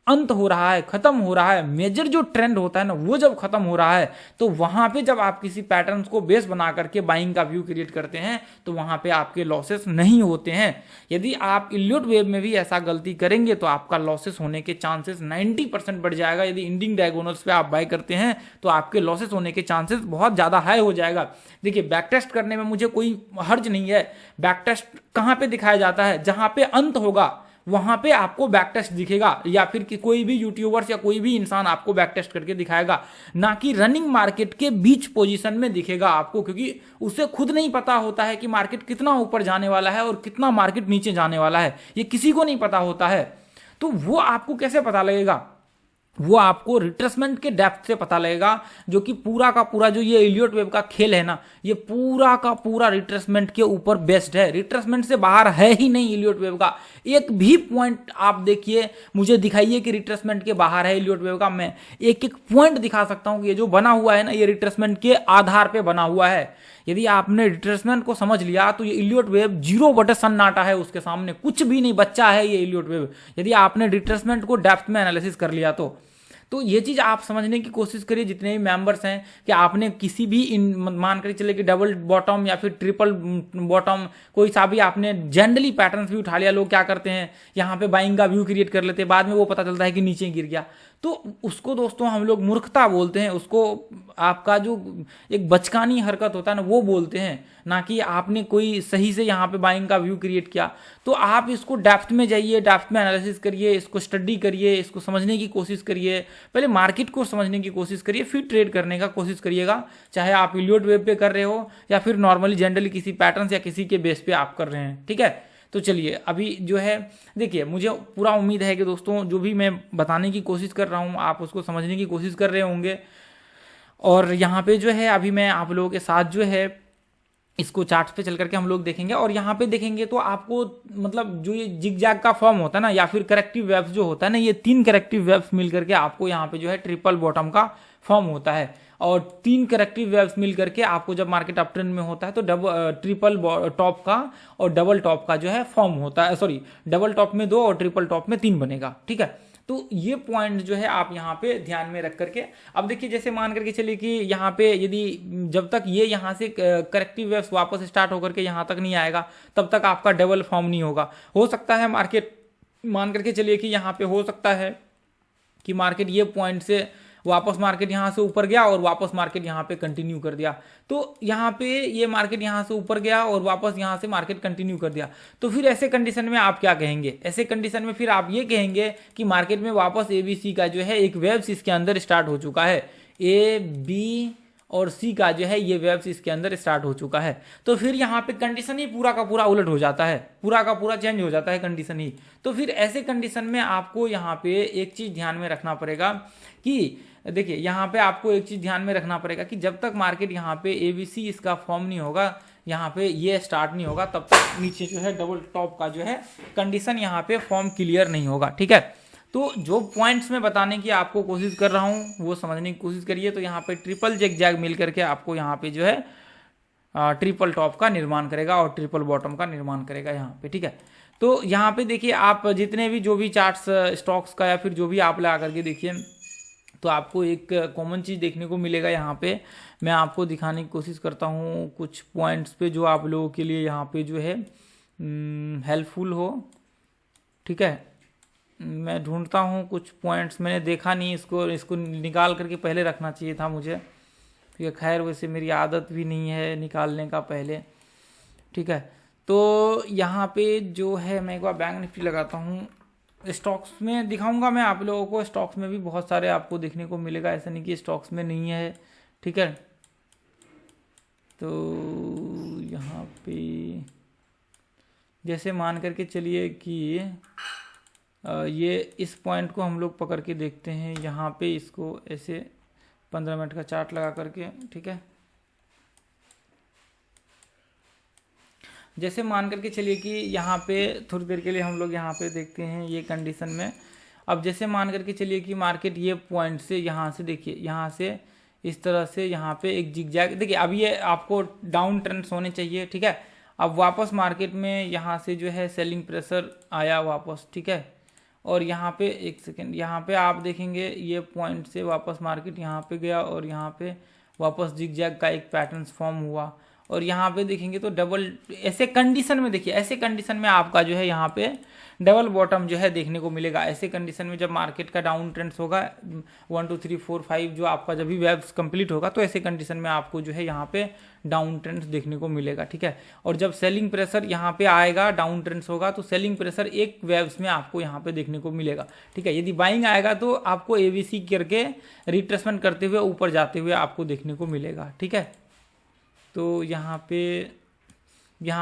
अंत हो रहा है, खत्म हो रहा है, मेजर जो ट्रेंड होता है ना, वो जब खत्म हो रहा है, तो वहां पे जब आप किसी पैटर्न को बेस बना करके बाइंग का व्यू क्रिएट करते हैं तो वहां पे आपके लॉसेस नहीं होते हैं। यदि आप इल्यूट वेव में भी ऐसा गलती करेंगे तो आपका लॉसेस होने के चांसेस 90% बढ़ जाएगा। यदि इंडिंग डायगोनल्स पे आप बाय करते हैं तो आपके लॉसेस होने के चांसेस बहुत ज्यादा हाई हो जाएगा। देखिए, बैक टेस्ट करने में मुझे कोई हर्ज नहीं है। बैक टेस्ट कहां पे दिखाया जाता है, जहां पे अंत होगा वहां पे आपको बैक टेस्ट दिखेगा, या फिर कि कोई भी यूट्यूबर्स या कोई भी इंसान आपको बैक टेस्ट करके दिखाएगा, ना कि रनिंग मार्केट के बीच पोजीशन में दिखेगा आपको, क्योंकि उसे खुद नहीं पता होता है कि मार्केट कितना ऊपर जाने वाला है और कितना मार्केट नीचे जाने वाला है, ये किसी को नहीं पता होता है। तो वो आपको कैसे पता लगेगा, वो आपको रिट्रेसमेंट के डेप्थ से पता लगेगा, जो कि पूरा का पूरा जो ये एलियट वेव का खेल है ना, ये पूरा का पूरा रिट्रेसमेंट के ऊपर बेस्ड है। रिट्रेसमेंट से बाहर है ही नहीं एलियट वेव का। एक भी पॉइंट आप देखिए, मुझे दिखाइए कि रिट्रेसमेंट के बाहर है एलियट वेव का। मैं एक एक पॉइंट दिखा सकता हूं कि ये जो बना हुआ है ना, ये रिट्रेसमेंट के आधार पे बना हुआ है। यदि आपने रिट्रेसमेंट को समझ लिया तो ये एलियट वेव 0 सन्नाटा है, उसके सामने कुछ भी नहीं, बच्चा है ये एलियट वेव। यदि आपने रिट्रेसमेंट को डेप्थ में एनालिसिस कर लिया तो ये चीज़ आप समझने की कोशिश करिए, जितने भी मेंबर्स हैं, कि आपने किसी भी मान कर चले कि डबल बॉटम या फिर ट्रिपल बॉटम कोई सा भी आपने जनरली पैटर्न्स भी उठा लिया। लोग क्या करते हैं, यहाँ पे बाइंग का व्यू क्रिएट कर लेते हैं, बाद में वो पता चलता है कि नीचे गिर गया। तो उसको दोस्तों हम लोग मूर्खता बोलते हैं, उसको आपका जो एक बचकानी हरकत होता है ना, वो बोलते हैं, ना कि आपने कोई सही से यहाँ पे बाइंग का व्यू क्रिएट किया। तो आप इसको डेप्थ में जाइए, डेप्थ में एनालिसिस करिए, इसको स्टडी करिए, इसको समझने की कोशिश करिए, पहले मार्केट को समझने की कोशिश करिए, फिर ट्रेड करने का कोशिश करिएगा। चाहे आप एलियट वेव पे कर रहे हो या फिर नॉर्मली जनरली किसी पैटर्न या किसी के बेस पे आप कर रहे हैं, ठीक है। तो चलिए अभी जो है देखिए, मुझे पूरा उम्मीद है कि दोस्तों जो भी मैं बताने की कोशिश कर रहा हूँ आप उसको समझने की कोशिश कर रहे होंगे। और यहाँ पे जो है अभी मैं आप लोगों के साथ जो है इसको चार्ट पे चल करके हम लोग देखेंगे, और यहाँ पे देखेंगे तो आपको मतलब जो ये जिग जैग का फॉर्म होता है ना, या फिर करेक्टिव वेव्स जो होता है ना, ये 3 करेक्टिव वेव्स मिल करके आपको यहाँ पे जो है ट्रिपल बॉटम का फॉर्म होता है। और 3 करेक्टिव वेव्स मिल करके आपको जब मार्केट अप ट्रेंड में होता है तो ट्रिपल टॉप का और डबल टॉप का जो है फॉर्म होता है, सॉरी डबल टॉप में 2 और ट्रिपल टॉप में 3 बनेगा, ठीक है। तो ये पॉइंट जो है आप यहाँ पे ध्यान में रख करके, अब देखिए जैसे मान करके चलिए कि यहाँ पे यदि जब तक ये यहाँ से करेक्टिव वेव्स वापस स्टार्ट होकर के यहाँ तक नहीं आएगा तब तक आपका डबल फॉर्म नहीं होगा। हो सकता है मार्केट, मान करके चलिए कि यहाँ पे हो सकता है कि मार्केट ये पॉइंट से वापस मार्केट यहाँ से ऊपर गया और वापस मार्केट यहाँ पे कंटिन्यू कर दिया, तो यहाँ पे ये मार्केट यहाँ से ऊपर गया और वापस यहाँ से मार्केट कंटिन्यू कर दिया, तो फिर ऐसे कंडीशन में आप क्या कहेंगे? ऐसे कंडीशन में फिर आप ये कहेंगे कि मार्केट में वापस ABC का जो है एक वेव्स इसके अंदर स्टार्ट हो चुका है, AB और C का जो है ये वेव्स इसके अंदर स्टार्ट हो चुका है। तो फिर यहाँ पे कंडीशन ही पूरा का पूरा उलट हो जाता है, पूरा का पूरा चेंज हो जाता है कंडीशन ही। तो फिर ऐसे कंडीशन में आपको यहाँ पे एक चीज ध्यान में रखना पड़ेगा कि देखिए यहाँ पे आपको एक चीज ध्यान में रखना पड़ेगा कि जब तक मार्केट यहाँ पे ABC इसका फॉर्म नहीं होगा, यहाँ पे ये स्टार्ट नहीं होगा, तब तक नीचे जो है डबल टॉप का जो है कंडीशन यहाँ पे फॉर्म क्लियर नहीं होगा, ठीक है। तो जो पॉइंट्स में बताने की आपको कोशिश कर रहा हूँ वो समझने की कोशिश करिए। तो यहाँ पे ट्रिपल जिग जैग मिल करके आपको यहाँ पे जो है ट्रिपल टॉप का निर्माण करेगा और ट्रिपल बॉटम का निर्माण करेगा यहाँ पे, ठीक है। तो यहाँ पे देखिए आप जितने भी जो भी चार्ट्स स्टॉक्स का या फिर जो भी आप लगा करके देखिए तो आपको एक कॉमन चीज़ देखने को मिलेगा। यहाँ पे मैं आपको दिखाने की कोशिश करता हूँ कुछ पॉइंट्स पे जो आप लोगों के लिए यहाँ पे जो है हेल्पफुल हो, ठीक है। मैं ढूंढता हूँ कुछ पॉइंट्स, मैंने देखा नहीं, इसको निकाल करके पहले रखना चाहिए था मुझे, ठीक है। खैर वैसे मेरी आदत भी नहीं है निकालने का पहले, ठीक है। तो यहाँ पे जो है मैं एक बार बैंक निफ्टी लगाता हूँ, स्टॉक्स में दिखाऊंगा मैं आप लोगों को। स्टॉक्स में भी बहुत सारे आपको देखने को मिलेगा, ऐसा नहीं कि स्टॉक्स में नहीं है, ठीक है। तो यहाँ पे जैसे मान करके चलिए कि ये इस पॉइंट को हम लोग पकड़ के देखते हैं, यहाँ पे इसको ऐसे 15 मिनट का चार्ट लगा करके, ठीक है। जैसे मान करके चलिए कि यहाँ पे थोड़ी देर के लिए हम लोग यहाँ पे देखते हैं ये कंडीशन में। अब जैसे मान करके चलिए कि मार्केट ये पॉइंट से यहाँ से देखिए, यहाँ से इस तरह से यहाँ पे एक जिग जैग, देखिए अब ये आपको डाउन ट्रेंड्स होने चाहिए, ठीक है। अब वापस मार्केट में यहाँ से जो है सेलिंग प्रेशर आया वापस, ठीक है। और यहाँ पे एक सेकेंड, यहाँ पे आप देखेंगे ये पॉइंट से वापस मार्केट यहाँ पे गया और यहाँ पे वापस जिग जैग का एक पैटर्न फॉर्म हुआ, और यहाँ पे देखेंगे तो डबल, ऐसे कंडीशन में देखिए, ऐसे कंडीशन में आपका जो है यहाँ पे डबल बॉटम जो है देखने को मिलेगा। ऐसे कंडीशन में जब मार्केट का डाउन ट्रेंड्स होगा 1 2 3 4 5 जो आपका जब भी वेव्स कंप्लीट होगा, तो ऐसे कंडीशन में आपको जो है यहाँ पे डाउन ट्रेंड्स देखने को मिलेगा, ठीक है। और जब सेलिंग प्रेशर यहाँ पे आएगा, डाउन ट्रेंड्स होगा, तो सेलिंग प्रेशर एक वेव्स में आपको यहाँ पे देखने को मिलेगा, ठीक है। यदि बाइंग आएगा तो आपको ABC करके रिट्रेसमेंट करते हुए ऊपर जाते हुए आपको देखने को मिलेगा, ठीक है। तो यहाँ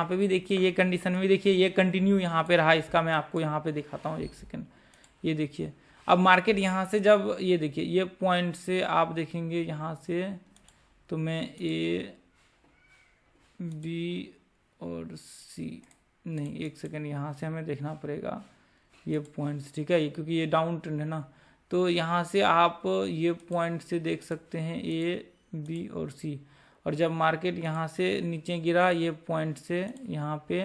पे भी देखिए ये कंडीशन में देखिए ये कंटिन्यू यहाँ पे रहा, इसका मैं आपको यहाँ पे दिखाता हूँ, एक सेकंड। ये देखिए अब मार्केट यहाँ से जब ये देखिए ये पॉइंट से आप देखेंगे यहाँ से, तो मैं A B और C नहीं, एक सेकंड, यहाँ से हमें देखना पड़ेगा ये पॉइंट्स, ठीक है, क्योंकि ये डाउन ट्रेंड है ना। तो यहाँ से आप ये पॉइंट से देख सकते हैं A B और C, और जब मार्केट यहाँ से नीचे गिरा ये पॉइंट से यहाँ पे,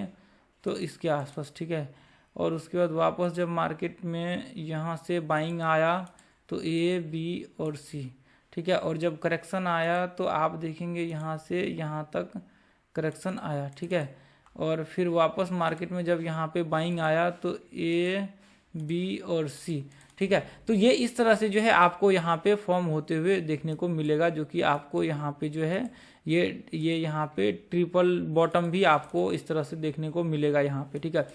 तो इसके आसपास, ठीक है। और उसके बाद वापस जब मार्केट में यहाँ से बाइंग आया तो A B और C, ठीक है। और जब करेक्शन आया तो आप देखेंगे यहाँ से यहाँ तक करेक्शन आया, ठीक है। और फिर वापस मार्केट में जब यहाँ पे बाइंग आया तो A B और C, ठीक है। तो ये इस तरह से जो है आपको यहाँ पे फॉर्म होते हुए देखने को मिलेगा, जो कि आपको यहाँ पे जो है ये यहाँ पे ट्रिपल बॉटम भी आपको इस तरह से देखने को मिलेगा यहाँ पे, ठीक है।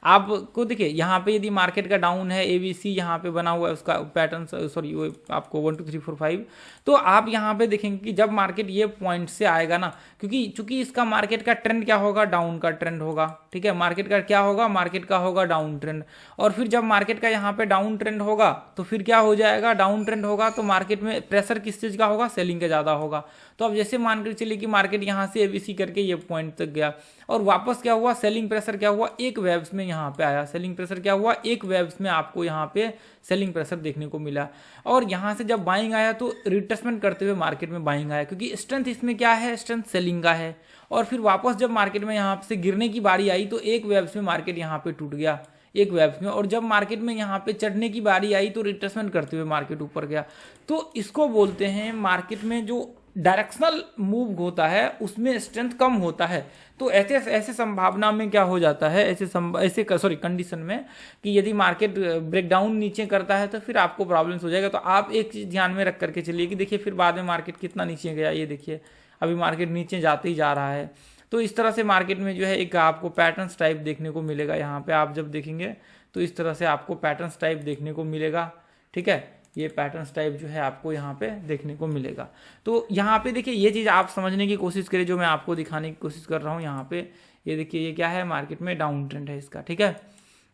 आपको देखिए यहाँ पे यदि मार्केट का डाउन है, ABC यहाँ पे बना हुआ है उसका पैटर्न, सॉरी वो आपको 1 2 3 4 5, तो आप यहाँ पे देखेंगे कि जब मार्केट ये पॉइंट से आएगा ना, क्योंकि चूंकि इसका मार्केट का ट्रेंड क्या होगा, डाउन का ट्रेंड होगा, ठीक है, मार्केट का क्या होगा, मार्केट का होगा डाउन ट्रेंड। और फिर जब मार्केट का यहाँ पे डाउन ट्रेंड होगा तो फिर क्या हो जाएगा, डाउन ट्रेंड होगा तो मार्केट में प्रेशर किस चीज़ का होगा, सेलिंग का ज़्यादा होगा। तो अब जैसे मान कर चलिए कि मार्केट यहाँ से ABC करके ये पॉइंट तक गया और वापस क्या हुआ, सेलिंग प्रेशर क्या हुआ, एक वेव्स में यहाँ पे आया, सेलिंग प्रेशर क्या हुआ, एक वेव्स में आपको यहाँ पे सेलिंग प्रेशर देखने को मिला। और यहाँ से जब बाइंग आया तो रिट्रेसमेंट करते हुए मार्केट में बाइंग आया, क्योंकि स्ट्रेंथ इसमें क्या है, स्ट्रेंथ सेलिंग का है। और फिर वापस जब मार्केट में यहाँ से गिरने की बारी आई तो एक वेव्स में मार्केट यहाँ पे टूट गया, एक वेव्स में। और जब मार्केट में यहाँ पे चढ़ने की बारी आई तो रिट्रेसमेंट करते हुए मार्केट ऊपर गया। तो इसको बोलते हैं मार्केट में जो डायरेक्शनल मूव होता है उसमें स्ट्रेंथ कम होता है। तो ऐसे संभावना में क्या हो जाता है, ऐसे कंडीशन में कि यदि मार्केट ब्रेकडाउन नीचे करता है तो फिर आपको प्रॉब्लम्स हो जाएगा। तो आप एक चीज़ ध्यान में रख करके चलिए कि देखिए फिर बाद में मार्केट कितना नीचे गया, ये देखिए अभी मार्केट नीचे जाते ही जा रहा है। तो इस तरह से मार्केट में जो है एक आपको पैटर्न्स टाइप देखने को मिलेगा। यहाँ पे आप जब देखेंगे तो इस तरह से आपको पैटर्न्स टाइप देखने को मिलेगा, ठीक है, ये पैटर्न्स टाइप जो है आपको यहाँ पे देखने को मिलेगा। तो यहाँ पे देखिए ये चीज़ आप समझने की कोशिश करिए जो मैं आपको दिखाने की कोशिश कर रहा हूँ। यहाँ पे ये देखिए ये क्या है, मार्केट में डाउन ट्रेंड है इसका, ठीक है।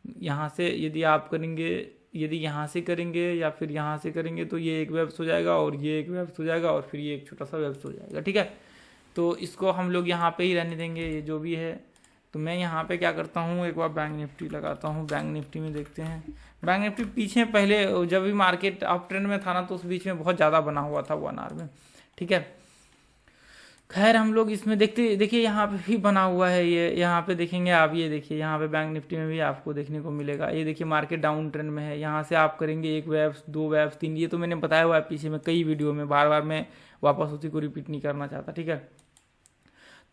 यहाँ से यदि आप करेंगे, यदि यहाँ से करेंगे या फिर यहाँ से करेंगे तो ये एक वेव्स हो जाएगा और ये एक वेव्स हो जाएगा और फिर ये एक छोटा सा वेव्स हो जाएगा, ठीक है। तो इसको हम लोग यहाँ पे ही रहने देंगे, ये जो भी है। तो मैं यहाँ पे क्या करता हूँ, एक बार बैंक निफ्टी लगाता हूँ, बैंक निफ्टी में देखते हैं। बैंक निफ्टी पीछे पहले जब भी मार्केट अप ट्रेंड में था ना तो उस बीच में बहुत ज़्यादा बना हुआ था 1 आवर में, ठीक है। खैर हम लोग इसमें देखते, देखिए यहाँ पे भी बना हुआ है ये, यहाँ पे देखेंगे आप, ये देखिए यहाँ पे बैंक निफ्टी में भी आपको देखने को मिलेगा। ये देखिए मार्केट डाउन ट्रेंड में है, यहाँ से आप करेंगे एक वेव्स, 2 वेव्स, 3, ये तो मैंने बताया हुआ है पीछे में कई वीडियो में, बार बार मैं वापस उसी को रिपीट नहीं करना चाहता, ठीक है।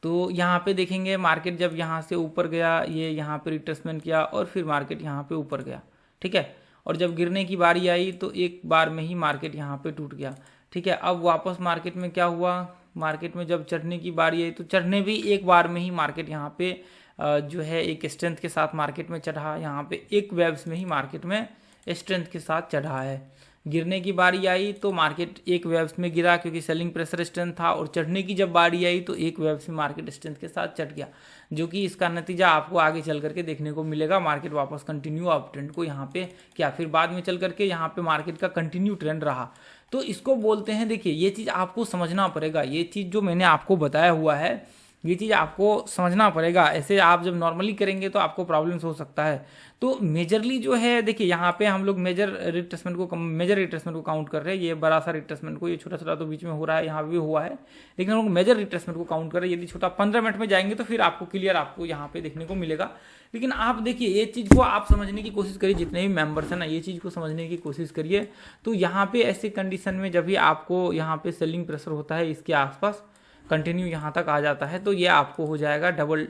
तो यहाँ पे देखेंगे मार्केट जब यहाँ से ऊपर गया, ये यहाँ पे रिट्रेसमेंट किया और फिर मार्केट यहाँ पे ऊपर गया, ठीक है। और जब गिरने की बारी आई तो एक बार में ही मार्केट यहाँ पे टूट गया, ठीक है। अब वापस मार्केट में क्या हुआ, मार्केट में जब चढ़ने की बारी आई तो चढ़ने भी एक बार में ही मार्केट यहाँ पे जो है एक स्ट्रेंथ के साथ मार्केट में चढ़ा, यहाँ पे एक वेव्स में ही मार्केट में स्ट्रेंथ के साथ चढ़ा है। गिरने की बारी आई तो मार्केट एक वेव्स में गिरा क्योंकि सेलिंग प्रेशर स्ट्रेंथ था, और चढ़ने की जब बारी आई तो एक वेव्स में मार्केट स्ट्रेंथ के साथ चढ़ गया, जो कि इसका नतीजा आपको आगे चल करके देखने को मिलेगा। मार्केट वापस कंटिन्यू अप ट्रेंड को यहाँ पे क्या, फिर बाद में चल करके यहाँ पे मार्केट का कंटिन्यू ट्रेंड रहा। तो इसको बोलते हैं, देखिए ये चीज़ आपको समझना पड़ेगा, ये चीज़ जो मैंने आपको बताया हुआ है ये चीज़ आपको समझना पड़ेगा। ऐसे आप जब नॉर्मली करेंगे तो आपको प्रॉब्लम्स हो सकता है। तो मेजरली जो है देखिए यहाँ पे हम लोग मेजर रिट्रेसमेंट को काउंट कर रहे हैं। ये बड़ा सा रिट्रेसमेंट को, ये छोटा छोटा तो बीच में हो रहा है, यहाँ भी हुआ है, लेकिन हम लोग मेजर रिट्रेसमेंट को काउंट कर रहे हैं। यदि छोटा 15 मिनट में जाएंगे तो फिर आपको क्लियर आपको यहाँ पे देखने को मिलेगा। लेकिन आप देखिए ये चीज़ को आप समझने की कोशिश करिए, जितने भी मेंबर्स हैं ना ये चीज़ को समझने की कोशिश करिए। तो यहाँ पे ऐसे कंडीशन में जब भी आपको यहाँ पे सेलिंग प्रेशर होता है इसके आसपास कंटिन्यू यहाँ तक आ जाता है तो ये आपको हो जाएगा डबल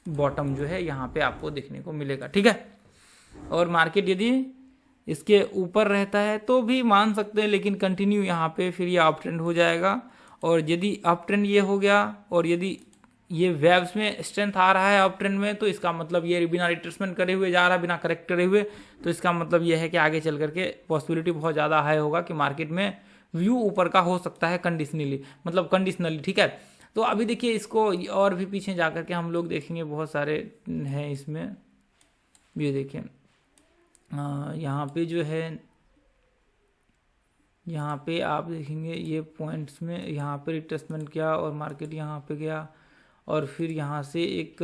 बॉटम जो है यहाँ पे आपको देखने को मिलेगा, ठीक है। और मार्केट यदि इसके ऊपर रहता है तो भी मान सकते हैं, लेकिन कंटिन्यू यहाँ पे फिर ये अप ट्रेंड हो जाएगा। और यदि अप ट्रेंड ये हो गया और यदि ये वेव्स में स्ट्रेंथ आ रहा है अप ट्रेंड में, तो इसका मतलब ये बिना रिट्रेसमेंट करे हुए जा रहा है, बिना करेक्ट करे हुए, तो इसका मतलब ये है कि आगे चल करके पॉसिबिलिटी बहुत ज़्यादा हाई होगा कि मार्केट में व्यू ऊपर का हो सकता है कंडीशनली, ठीक है। तो अभी देखिए इसको और भी पीछे जा करके हम लोग देखेंगे, बहुत सारे हैं इसमें। ये देखिए यहाँ पे जो है, यहाँ पे आप देखेंगे ये पॉइंट्स में यहाँ पे रिट्रेसमेंट किया और मार्केट यहाँ पे गया और फिर यहाँ से एक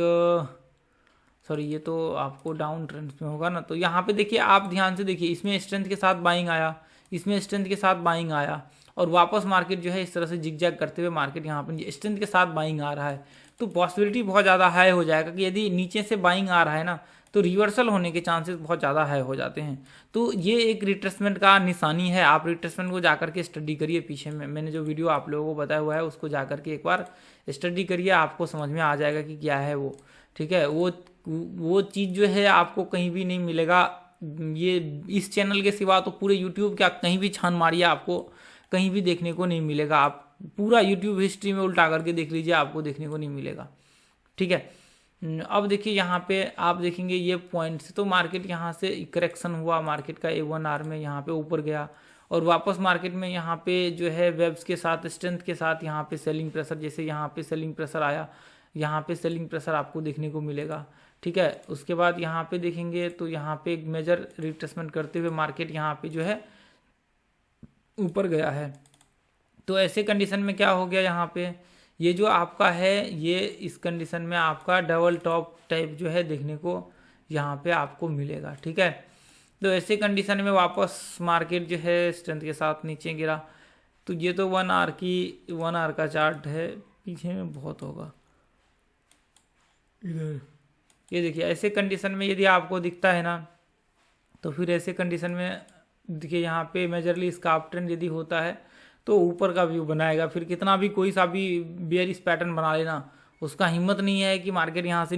ये तो आपको डाउन ट्रेंड में होगा ना। तो यहाँ पे देखिए आप ध्यान से देखिए, इसमें स्ट्रेंथ के साथ बाइंग आया, इसमें स्ट्रेंथ के साथ बाइंग आया और वापस मार्केट जो है इस तरह से जिगजैग करते हुए मार्केट यहाँ पे स्ट्रेंथ के साथ बाइंग आ रहा है। तो पॉसिबिलिटी बहुत ज़्यादा हाई हो जाएगा कि यदि नीचे से बाइंग आ रहा है ना तो रिवर्सल होने के चांसेस बहुत ज़्यादा हाई हो जाते हैं। तो ये एक रिट्रेसमेंट का निशानी है। आप रिट्रेसमेंट को जाकर के स्टडी करिए, पीछे में मैंने जो वीडियो आप लोगों को बताया हुआ है उसको जाकर के एक बार स्टडी करिए, आपको समझ में आ जाएगा कि क्या है वो, ठीक है। वो चीज़ जो है आपको कहीं भी नहीं मिलेगा, ये इस चैनल के सिवा तो पूरे यूट्यूब क्या कहीं भी छान मारिए आपको कहीं भी देखने को नहीं मिलेगा। आप पूरा यूट्यूब हिस्ट्री में उल्टा करके देख लीजिए, आपको देखने को नहीं मिलेगा, ठीक है। अब देखिए यहाँ पे आप देखेंगे ये पॉइंट से तो मार्केट यहाँ से करेक्शन हुआ, मार्केट का A1 आर में यहाँ पे ऊपर गया और वापस मार्केट में यहाँ पे जो है वेब्स के साथ स्ट्रेंथ के साथ यहाँ पे सेलिंग प्रेशर, जैसे यहाँ पे सेलिंग प्रेशर आया, यहाँ पे सेलिंग प्रेशर आपको देखने को मिलेगा, ठीक है। उसके बाद यहाँ पे देखेंगे तो यहाँ पे एक मेजर रिट्रेसमेंट करते हुए मार्केट यहाँ पे जो है ऊपर गया है। तो ऐसे कंडीशन में क्या हो गया, यहाँ पे ये जो आपका है ये इस कंडीशन में आपका डबल टॉप टाइप जो है देखने को यहाँ पे आपको मिलेगा, ठीक है। तो ऐसे कंडीशन में वापस मार्केट जो है स्ट्रेंथ के साथ नीचे गिरा। तो ये तो 1 आवर का चार्ट है, पीछे में बहुत होगा इधर, ये देखिए ऐसे कंडीशन में यदि आपको दिखता है ना, तो फिर ऐसे कंडीशन में देखिए यहाँ पे मेजरली इसका अप ट्रेंड यदि होता है तो ऊपर का व्यू बनाएगा। फिर कितना भी कोई सा भी बेयरिश पैटर्न बना लेना, उसका हिम्मत नहीं है कि मार्केट यहाँ से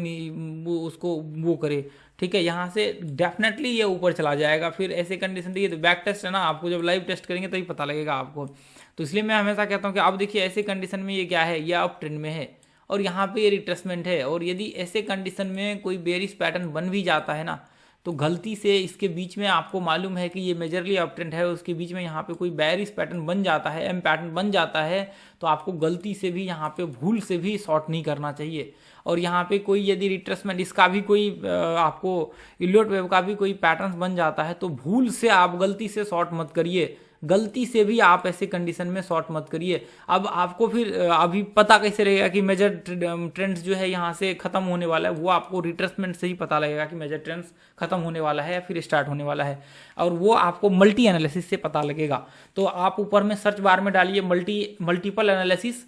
उसको वो करे, ठीक है। यहाँ से डेफिनेटली ये ऊपर चला जाएगा। फिर ऐसे कंडीशन देखिए, तो बैक टेस्ट है ना, आपको जब लाइव टेस्ट करेंगे तभी पता लगेगा आपको। तो इसलिए मैं हमेशा कहता हूँ कि अब देखिए ऐसे कंडीशन में ये क्या है, ये अप ट्रेंड में है और यहाँ पे ये रिट्रेसमेंट है। और यदि ऐसे कंडीशन में कोई बेयरिश पैटर्न बन भी जाता है ना, तो गलती से इसके बीच में आपको मालूम है कि ये मेजरली अप ट्रेंड है, उसके बीच में यहाँ पे कोई बेयरिश पैटर्न बन जाता है, एम पैटर्न बन जाता है, तो आपको गलती से भी यहाँ पे भूल से भी शॉर्ट नहीं करना चाहिए। और यहाँ पे कोई यदि रिट्रेसमेंट इसका भी कोई आपको इलियट वेव का भी कोई पैटर्न बन जाता है, तो भूल से आप गलती से शॉर्ट मत करिए, गलती से भी आप ऐसे कंडीशन में शॉर्ट मत करिए। अब आपको फिर अभी पता कैसे रहेगा कि मेजर ट्रेंड्स जो है यहाँ से खत्म होने वाला है, वो आपको रिट्रेसमेंट से ही पता लगेगा कि मेजर ट्रेंड्स खत्म होने वाला है या फिर स्टार्ट होने वाला है, और वो आपको मल्टी एनालिसिस से पता लगेगा। तो आप ऊपर में सर्च बार में डालिए multiple analysis,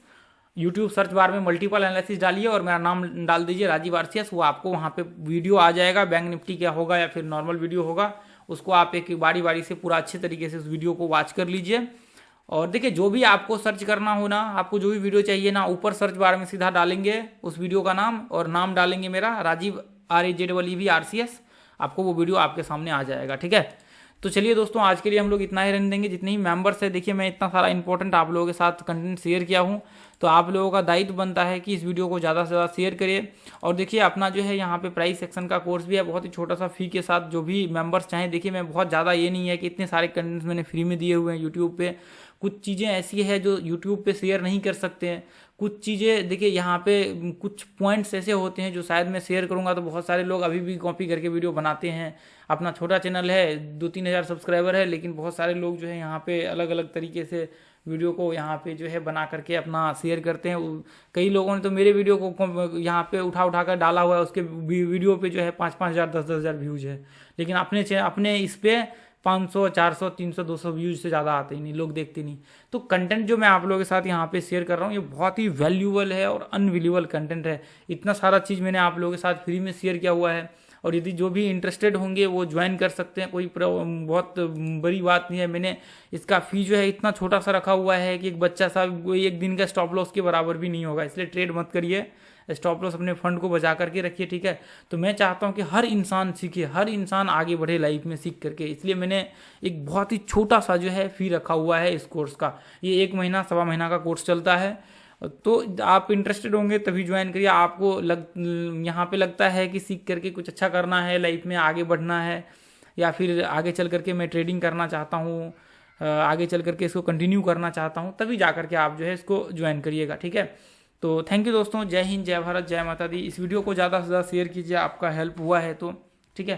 YouTube search bar में मल्टीपल एनालिसिस डालिए और मेरा नाम डाल दीजिए राजीव आरसीएस, वो आपको वहाँ पे वीडियो आ जाएगा, बैंक निफ्टी क्या होगा या फिर नॉर्मल वीडियो होगा, उसको आप एक बारी बारी से पूरा अच्छे तरीके से उस वीडियो को वॉच कर लीजिए। और देखिए जो भी आपको सर्च करना हो ना, आपको जो भी वीडियो चाहिए ना, ऊपर सर्च बार में सीधा डालेंगे उस वीडियो का नाम और नाम डालेंगे मेरा राजीव RAZEV आपको वो वीडियो आपके सामने आ जाएगा, ठीक है। तो चलिए दोस्तों, आज के लिए हम लोग इतना ही रहने देंगे। जितने ही मेंबर्स है, देखिए मैं इतना सारा इंपॉर्टेंट आप लोगों के साथ कंटेंट शेयर किया हूँ, तो आप लोगों का दायित्व बनता है कि इस वीडियो को ज़्यादा से ज़्यादा शेयर करिए। और देखिए अपना जो है यहाँ पे प्राइस सेक्शन का कोर्स भी है, बहुत ही छोटा सा फी के साथ, जो भी मेंबर्स चाहें। देखिए मैं बहुत ज़्यादा ये नहीं है कि इतने सारे कंटेंट्स मैंने फ्री में दिए हुए हैं यूट्यूब पे, कुछ चीज़ें ऐसी है जो यूट्यूब पे शेयर नहीं कर सकते हैं, कुछ चीज़ें देखिए यहाँ पे कुछ पॉइंट्स ऐसे होते हैं जो शायद मैं शेयर करूँगा तो बहुत सारे लोग अभी भी कॉपी करके वीडियो बनाते हैं। अपना छोटा चैनल है, 2-3 हज़ार सब्सक्राइबर है, लेकिन बहुत सारे लोग जो है यहाँ पे अलग अलग तरीके से वीडियो को यहाँ पे जो है बना करके अपना शेयर करते हैं। कई लोगों ने तो मेरे वीडियो को यहाँ पे उठा कर डाला हुआ है, उसके वीडियो पे जो है 5-5 हज़ार 10-10 हज़ार व्यूज है, लेकिन अपने इस पे 500, 400, 300, 200 व्यूज से ज़्यादा आते ही नहीं, लोग देखते नहीं। तो कंटेंट जो मैं आप लोगों के साथ यहाँ पे शेयर कर रहा हूँ, ये बहुत ही वैल्यूएबल है और अनबिलीवेबल कंटेंट है। इतना सारा चीज़ मैंने आप लोगों के साथ फ्री में शेयर किया हुआ है, और यदि जो भी इंटरेस्टेड होंगे वो ज्वाइन कर सकते हैं, कोई बहुत बड़ी बात नहीं है। मैंने इसका फी जो है इतना छोटा सा रखा हुआ है कि एक बच्चा सा कोई एक दिन का स्टॉप लॉस के बराबर भी नहीं होगा, इसलिए ट्रेड मत करिए, स्टॉप लॉस अपने फंड को बचा करके रखिए, ठीक है। तो मैं चाहता हूं कि हर इंसान सीखे, हर इंसान आगे बढ़े लाइफ में सीख करके, इसलिए मैंने एक बहुत ही छोटा सा जो है फी रखा हुआ है इस कोर्स का। ये 1 महीना 1.25 महीना का कोर्स चलता है, तो आप इंटरेस्टेड होंगे तभी ज्वाइन करिए। आपको यहाँ पे लगता है कि सीख करके कुछ अच्छा करना है, लाइफ में आगे बढ़ना है, या फिर आगे चल करके मैं ट्रेडिंग करना चाहता हूँ, आगे चल करके इसको कंटिन्यू करना चाहता हूँ, तभी जा करके आप जो है इसको ज्वाइन करिएगा, ठीक है। तो थैंक यू दोस्तों, जय हिंद, जय भारत, जय माता दी। इस वीडियो को ज़्यादा से ज़्यादा शेयर कीजिए, आपका हेल्प हुआ है तो, ठीक है।